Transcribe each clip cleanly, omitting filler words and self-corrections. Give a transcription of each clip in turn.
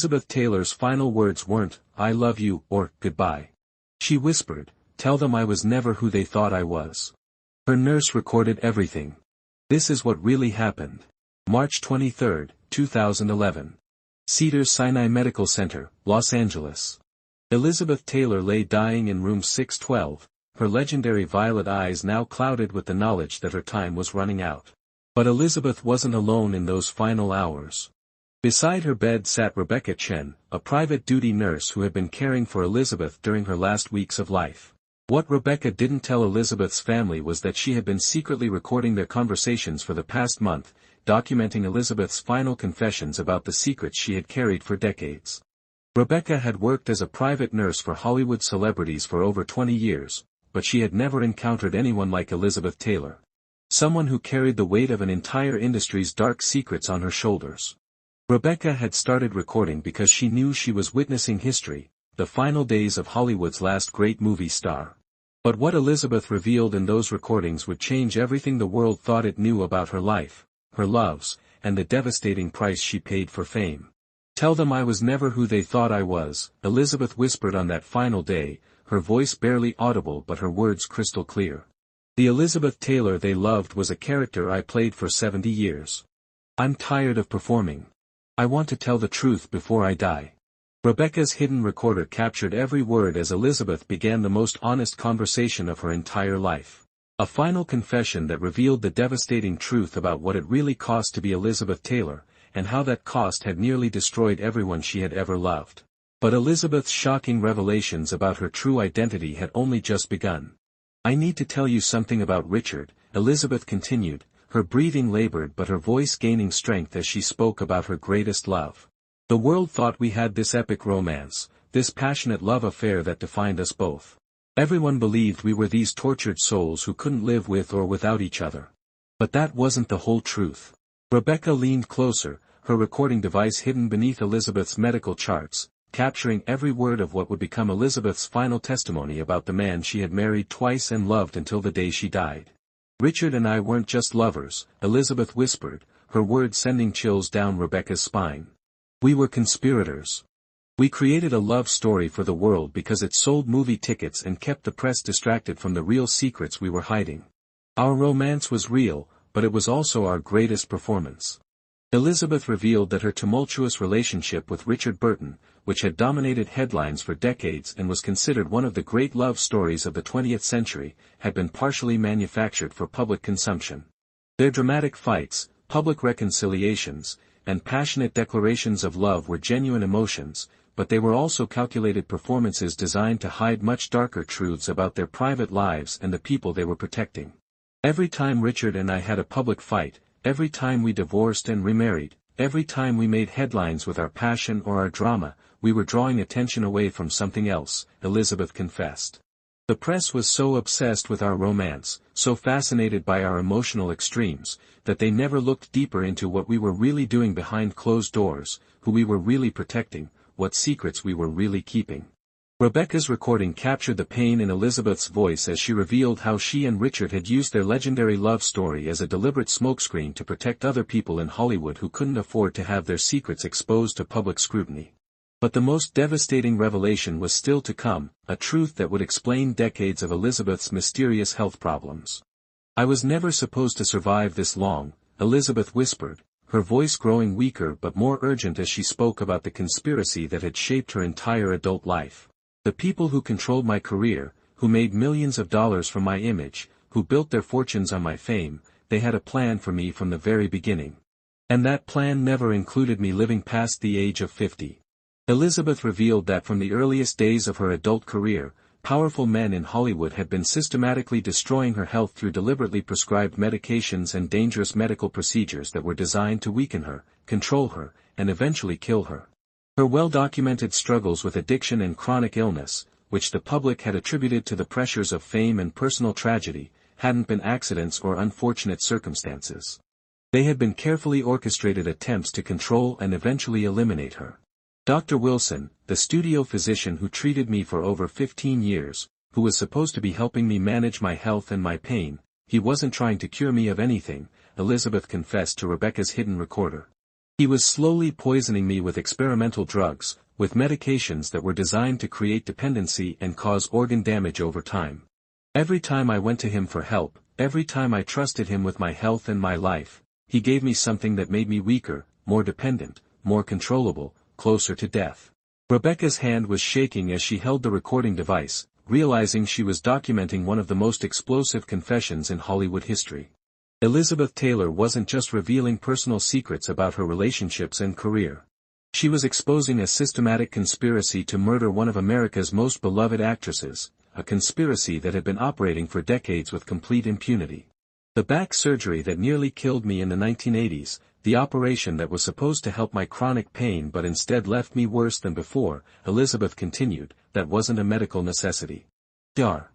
Elizabeth Taylor's final words weren't, "I love you," or "goodbye." She whispered, "Tell them I was never who they thought I was." Her nurse recorded everything. This is what really happened. March 23, 2011. Cedars-Sinai Medical Center, Los Angeles. Elizabeth Taylor lay dying in room 612, her legendary violet eyes now clouded with the knowledge that her time was running out. But Elizabeth wasn't alone in those final hours. Beside her bed sat Rebecca Chen, a private duty nurse who had been caring for Elizabeth during her last weeks of life. What Rebecca didn't tell Elizabeth's family was that she had been secretly recording their conversations for the past month, documenting Elizabeth's final confessions about the secrets she had carried for decades. Rebecca had worked as a private nurse for Hollywood celebrities for over 20 years, but she had never encountered anyone like Elizabeth Taylor. Someone who carried the weight of an entire industry's dark secrets on her shoulders. Rebecca had started recording because she knew she was witnessing history, the final days of Hollywood's last great movie star. But what Elizabeth revealed in those recordings would change everything the world thought it knew about her life, her loves, and the devastating price she paid for fame. "Tell them I was never who they thought I was," Elizabeth whispered on that final day, her voice barely audible but her words crystal clear. "The Elizabeth Taylor they loved was a character I played for 70 years. I'm tired of performing. I want to tell the truth before I die." Rebecca's hidden recorder captured every word as Elizabeth began the most honest conversation of her entire life. A final confession that revealed the devastating truth about what it really cost to be Elizabeth Taylor, and how that cost had nearly destroyed everyone she had ever loved. But Elizabeth's shocking revelations about her true identity had only just begun. "I need to tell you something about Richard," Elizabeth continued, her breathing labored but her voice gaining strength as she spoke about her greatest love. "The world thought we had this epic romance, this passionate love affair that defined us both. Everyone believed we were these tortured souls who couldn't live with or without each other. But that wasn't the whole truth." Rebecca leaned closer, her recording device hidden beneath Elizabeth's medical charts, capturing every word of what would become Elizabeth's final testimony about the man she had married twice and loved until the day she died. "Richard and I weren't just lovers," Elizabeth whispered, her words sending chills down Rebecca's spine. "We were conspirators. We created a love story for the world because it sold movie tickets and kept the press distracted from the real secrets we were hiding. Our romance was real, but it was also our greatest performance." Elizabeth revealed that her tumultuous relationship with Richard Burton, which had dominated headlines for decades and was considered one of the great love stories of the 20th century, had been partially manufactured for public consumption. Their dramatic fights, public reconciliations, and passionate declarations of love were genuine emotions, but they were also calculated performances designed to hide much darker truths about their private lives and the people they were protecting. "Every time Richard and I had a public fight, every time we divorced and remarried, every time we made headlines with our passion or our drama, we were drawing attention away from something else," Elizabeth confessed. "The press was so obsessed with our romance, so fascinated by our emotional extremes, that they never looked deeper into what we were really doing behind closed doors, who we were really protecting, what secrets we were really keeping." Rebecca's recording captured the pain in Elizabeth's voice as she revealed how she and Richard had used their legendary love story as a deliberate smokescreen to protect other people in Hollywood who couldn't afford to have their secrets exposed to public scrutiny. But the most devastating revelation was still to come, a truth that would explain decades of Elizabeth's mysterious health problems. "I was never supposed to survive this long," Elizabeth whispered, her voice growing weaker but more urgent as she spoke about the conspiracy that had shaped her entire adult life. "The people who controlled my career, who made millions of dollars from my image, who built their fortunes on my fame, they had a plan for me from the very beginning. And that plan never included me living past the age of 50. Elizabeth revealed that from the earliest days of her adult career, powerful men in Hollywood had been systematically destroying her health through deliberately prescribed medications and dangerous medical procedures that were designed to weaken her, control her, and eventually kill her. Her well-documented struggles with addiction and chronic illness, which the public had attributed to the pressures of fame and personal tragedy, hadn't been accidents or unfortunate circumstances. They had been carefully orchestrated attempts to control and eventually eliminate her. Dr. Wilson, the studio physician who treated me for over 15 years, who was supposed to be helping me manage my health and my pain, he wasn't trying to cure me of anything," Elizabeth confessed to Rebecca's hidden recorder. He was slowly poisoning me with experimental drugs, with medications that were designed to create dependency and cause organ damage over time. Every time I went to him for help, every time I trusted him with my health and my life, he gave me something that made me weaker, more dependent, more controllable, closer to death. Rebecca's hand was shaking as she held the recording device, realizing she was documenting one of the most explosive confessions in Hollywood history. Elizabeth Taylor wasn't just revealing personal secrets about her relationships and career. She was exposing a systematic conspiracy to murder one of America's most beloved actresses, a conspiracy that had been operating for decades with complete impunity. The back surgery that nearly killed me in the 1980s, the operation that was supposed to help my chronic pain but instead left me worse than before, Elizabeth continued, that wasn't a medical necessity. Dr.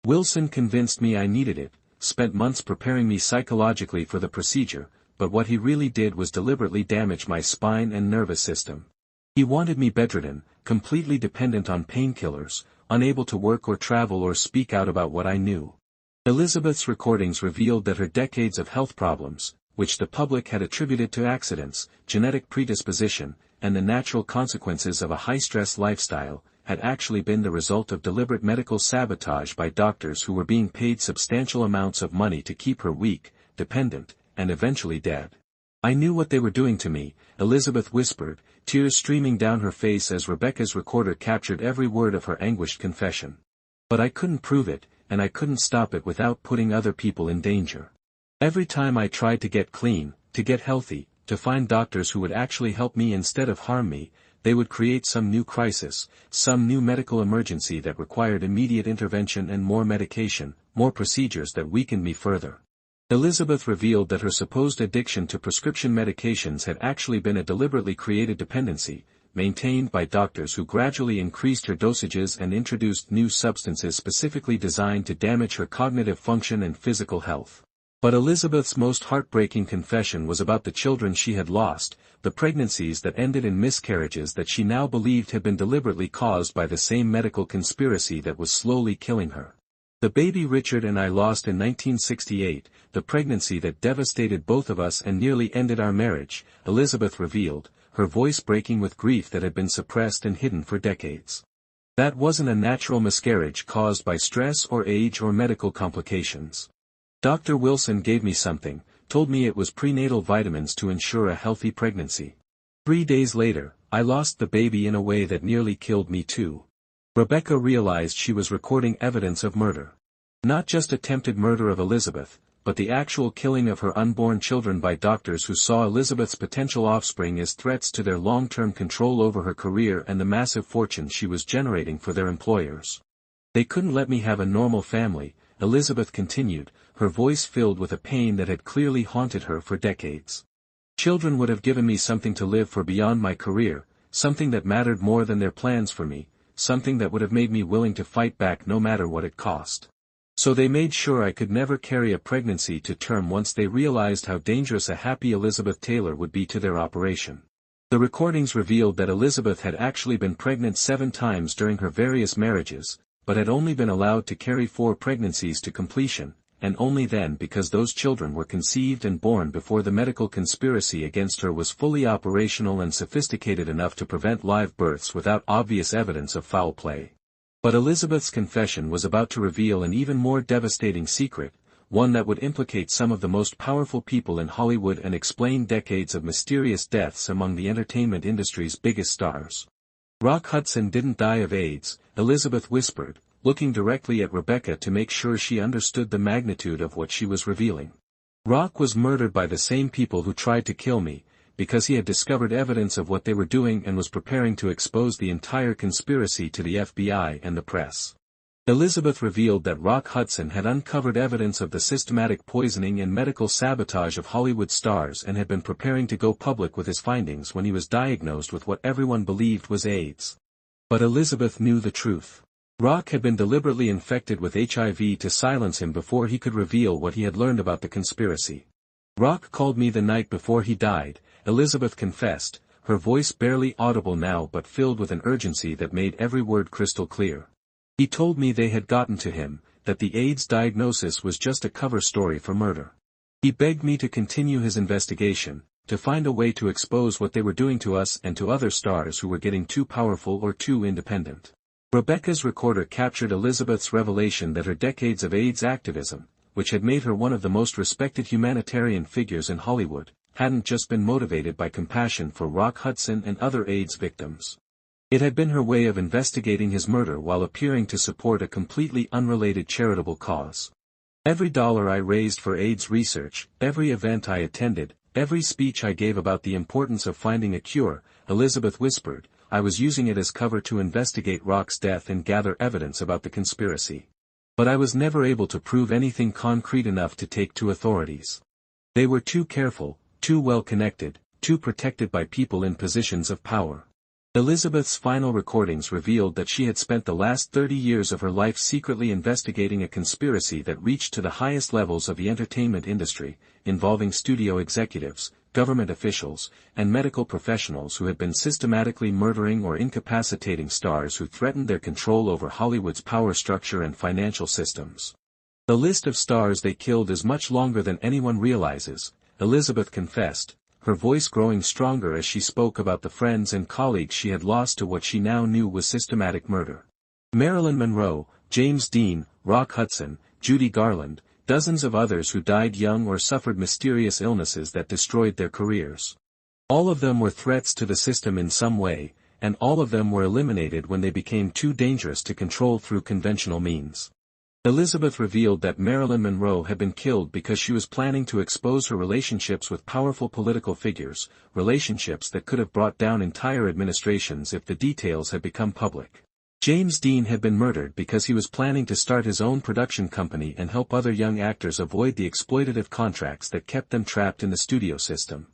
Wilson convinced me I needed it, spent months preparing me psychologically for the procedure, but what he really did was deliberately damage my spine and nervous system. He wanted me bedridden, completely dependent on painkillers, unable to work or travel or speak out about what I knew. Elizabeth's recordings revealed that her decades of health problems, which the public had attributed to accidents, genetic predisposition, and the natural consequences of a high-stress lifestyle, had actually been the result of deliberate medical sabotage by doctors who were being paid substantial amounts of money to keep her weak, dependent, and eventually dead. I knew what they were doing to me, Elizabeth whispered, tears streaming down her face as Rebecca's recorder captured every word of her anguished confession. But I couldn't prove it, and I couldn't stop it without putting other people in danger. Every time I tried to get clean, to get healthy, to find doctors who would actually help me instead of harm me, they would create some new crisis, some new medical emergency that required immediate intervention and more medication, more procedures that weakened me further. Elizabeth revealed that her supposed addiction to prescription medications had actually been a deliberately created dependency, maintained by doctors who gradually increased her dosages and introduced new substances specifically designed to damage her cognitive function and physical health. But Elizabeth's most heartbreaking confession was about the children she had lost, the pregnancies that ended in miscarriages that she now believed had been deliberately caused by the same medical conspiracy that was slowly killing her. The baby Richard and I lost in 1968, the pregnancy that devastated both of us and nearly ended our marriage, Elizabeth revealed, her voice breaking with grief that had been suppressed and hidden for decades. That wasn't a natural miscarriage caused by stress or age or medical complications. Dr. Wilson gave me something, told me it was prenatal vitamins to ensure a healthy pregnancy. 3 days later, I lost the baby in a way that nearly killed me too. Rebecca realized she was recording evidence of murder. Not just attempted murder of Elizabeth, but the actual killing of her unborn children by doctors who saw Elizabeth's potential offspring as threats to their long-term control over her career and the massive fortune she was generating for their employers. They couldn't let me have a normal family, Elizabeth continued, her voice filled with a pain that had clearly haunted her for decades. Children would have given me something to live for beyond my career, something that mattered more than their plans for me, something that would have made me willing to fight back no matter what it cost. So they made sure I could never carry a pregnancy to term once they realized how dangerous a happy Elizabeth Taylor would be to their operation. The recordings revealed that Elizabeth had actually been pregnant 7 times during her various marriages, but had only been allowed to carry 4 pregnancies to completion, and only then because those children were conceived and born before the medical conspiracy against her was fully operational and sophisticated enough to prevent live births without obvious evidence of foul play. But Elizabeth's confession was about to reveal an even more devastating secret, one that would implicate some of the most powerful people in Hollywood and explain decades of mysterious deaths among the entertainment industry's biggest stars. Rock Hudson didn't die of AIDS, Elizabeth whispered, looking directly at Rebecca to make sure she understood the magnitude of what she was revealing. Rock was murdered by the same people who tried to kill me, because he had discovered evidence of what they were doing and was preparing to expose the entire conspiracy to the FBI and the press. Elizabeth revealed that Rock Hudson had uncovered evidence of the systematic poisoning and medical sabotage of Hollywood stars and had been preparing to go public with his findings when he was diagnosed with what everyone believed was AIDS. But Elizabeth knew the truth. Rock had been deliberately infected with HIV to silence him before he could reveal what he had learned about the conspiracy. Rock called me the night before he died, Elizabeth confessed, her voice barely audible now but filled with an urgency that made every word crystal clear. He told me they had gotten to him, that the AIDS diagnosis was just a cover story for murder. He begged me to continue his investigation, to find a way to expose what they were doing to us and to other stars who were getting too powerful or too independent. Rebecca's recorder captured Elizabeth's revelation that her decades of AIDS activism, which had made her one of the most respected humanitarian figures in Hollywood, hadn't just been motivated by compassion for Rock Hudson and other AIDS victims. It had been her way of investigating his murder while appearing to support a completely unrelated charitable cause. Every dollar I raised for AIDS research, every event I attended, every speech I gave about the importance of finding a cure, Elizabeth whispered, I was using it as cover to investigate Rock's death and gather evidence about the conspiracy. But I was never able to prove anything concrete enough to take to authorities. They were too careful, too well connected, too protected by people in positions of power. Elizabeth's final recordings revealed that she had spent the last 30 years of her life secretly investigating a conspiracy that reached to the highest levels of the entertainment industry, involving studio executives, government officials, and medical professionals who had been systematically murdering or incapacitating stars who threatened their control over Hollywood's power structure and financial systems. The list of stars they killed is much longer than anyone realizes, Elizabeth confessed, her voice growing stronger as she spoke about the friends and colleagues she had lost to what she now knew was systematic murder. Marilyn Monroe, James Dean, Rock Hudson, Judy Garland, dozens of others who died young or suffered mysterious illnesses that destroyed their careers. All of them were threats to the system in some way, and all of them were eliminated when they became too dangerous to control through conventional means. Elizabeth revealed that Marilyn Monroe had been killed because she was planning to expose her relationships with powerful political figures, relationships that could have brought down entire administrations if the details had become public. James Dean had been murdered because he was planning to start his own production company and help other young actors avoid the exploitative contracts that kept them trapped in the studio system.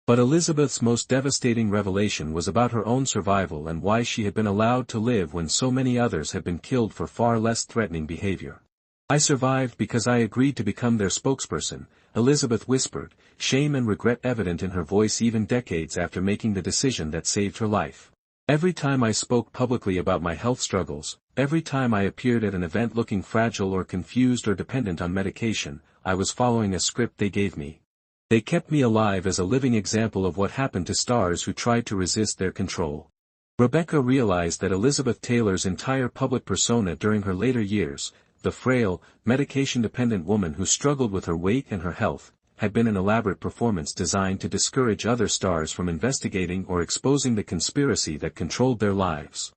But Elizabeth's most devastating revelation was about her own survival and why she had been allowed to live when so many others had been killed for far less threatening behavior. I survived because I agreed to become their spokesperson, Elizabeth whispered, shame and regret evident in her voice even decades after making the decision that saved her life. Every time I spoke publicly about my health struggles, every time I appeared at an event looking fragile or confused or dependent on medication, I was following a script they gave me. They kept me alive as a living example of what happened to stars who tried to resist their control. Rebecca realized that Elizabeth Taylor's entire public persona during her later years, the frail, medication-dependent woman who struggled with her weight and her health, had been an elaborate performance designed to discourage other stars from investigating or exposing the conspiracy that controlled their lives.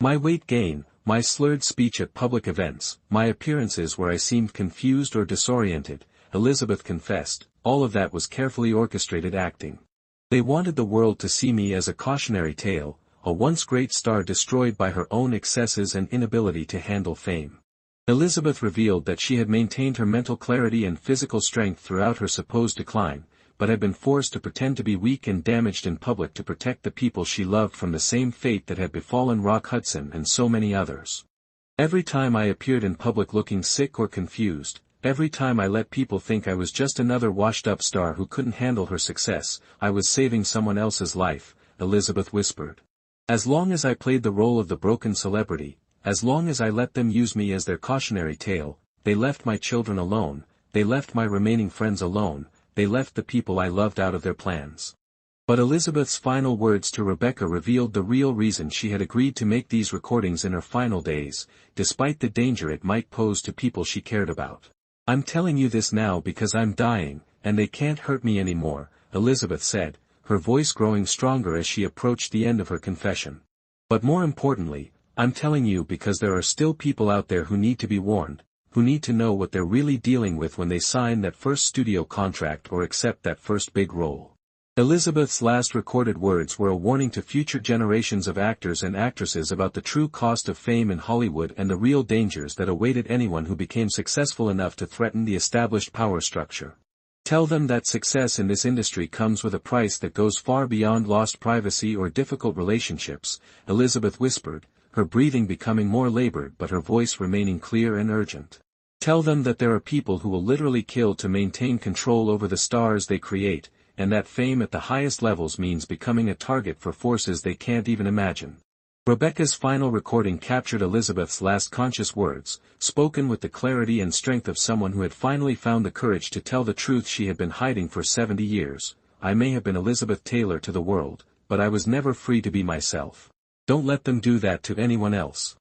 My weight gain, my slurred speech at public events, my appearances where I seemed confused or disoriented, Elizabeth confessed, all of that was carefully orchestrated acting. They wanted the world to see me as a cautionary tale, a once great star destroyed by her own excesses and inability to handle fame. Elizabeth revealed that she had maintained her mental clarity and physical strength throughout her supposed decline, but had been forced to pretend to be weak and damaged in public to protect the people she loved from the same fate that had befallen Rock Hudson and so many others. Every time I appeared in public looking sick or confused, every time I let people think I was just another washed-up star who couldn't handle her success, I was saving someone else's life, Elizabeth whispered. As long as I played the role of the broken celebrity, as long as I let them use me as their cautionary tale, they left my children alone, they left my remaining friends alone, they left the people I loved out of their plans. But Elizabeth's final words to Rebecca revealed the real reason she had agreed to make these recordings in her final days, despite the danger it might pose to people she cared about. I'm telling you this now because I'm dying, and they can't hurt me anymore, Elizabeth said, her voice growing stronger as she approached the end of her confession. But more importantly, I'm telling you because there are still people out there who need to be warned, who need to know what they're really dealing with when they sign that first studio contract or accept that first big role. Elizabeth's last recorded words were a warning to future generations of actors and actresses about the true cost of fame in Hollywood and the real dangers that awaited anyone who became successful enough to threaten the established power structure. Tell them that success in this industry comes with a price that goes far beyond lost privacy or difficult relationships, Elizabeth whispered, her breathing becoming more labored but her voice remaining clear and urgent. Tell them that there are people who will literally kill to maintain control over the stars they create, and that fame at the highest levels means becoming a target for forces they can't even imagine. Rebecca's final recording captured Elizabeth's last conscious words, spoken with the clarity and strength of someone who had finally found the courage to tell the truth she had been hiding for 70 years. I may have been Elizabeth Taylor to the world, but I was never free to be myself. Don't let them do that to anyone else.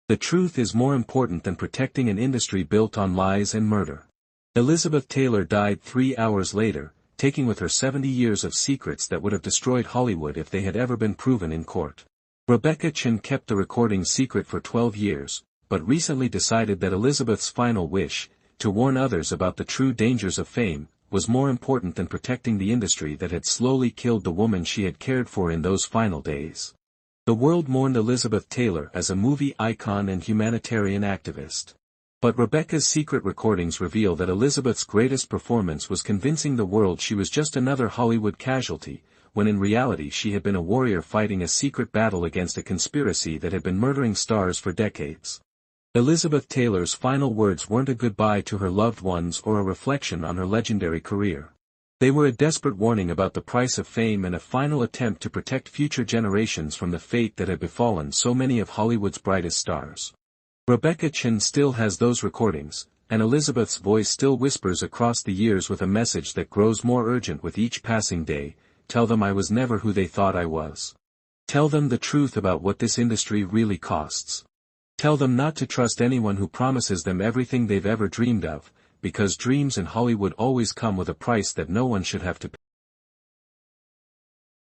The truth is more important than protecting an industry built on lies and murder. Elizabeth Taylor died 3 hours later, taking with her 70 years of secrets that would have destroyed Hollywood if they had ever been proven in court. Rebecca Chen kept the recording secret for 12 years, but recently decided that Elizabeth's final wish, to warn others about the true dangers of fame, was more important than protecting the industry that had slowly killed the woman she had cared for in those final days. The world mourned Elizabeth Taylor as a movie icon and humanitarian activist. But Rebecca's secret recordings reveal that Elizabeth's greatest performance was convincing the world she was just another Hollywood casualty, when in reality she had been a warrior fighting a secret battle against a conspiracy that had been murdering stars for decades. Elizabeth Taylor's final words weren't a goodbye to her loved ones or a reflection on her legendary career. They were a desperate warning about the price of fame and a final attempt to protect future generations from the fate that had befallen so many of Hollywood's brightest stars. Rebecca Chen still has those recordings, and Elizabeth's voice still whispers across the years with a message that grows more urgent with each passing day: tell them I was never who they thought I was. Tell them the truth about what this industry really costs. Tell them not to trust anyone who promises them everything they've ever dreamed of, because dreams in Hollywood always come with a price that no one should have to pay.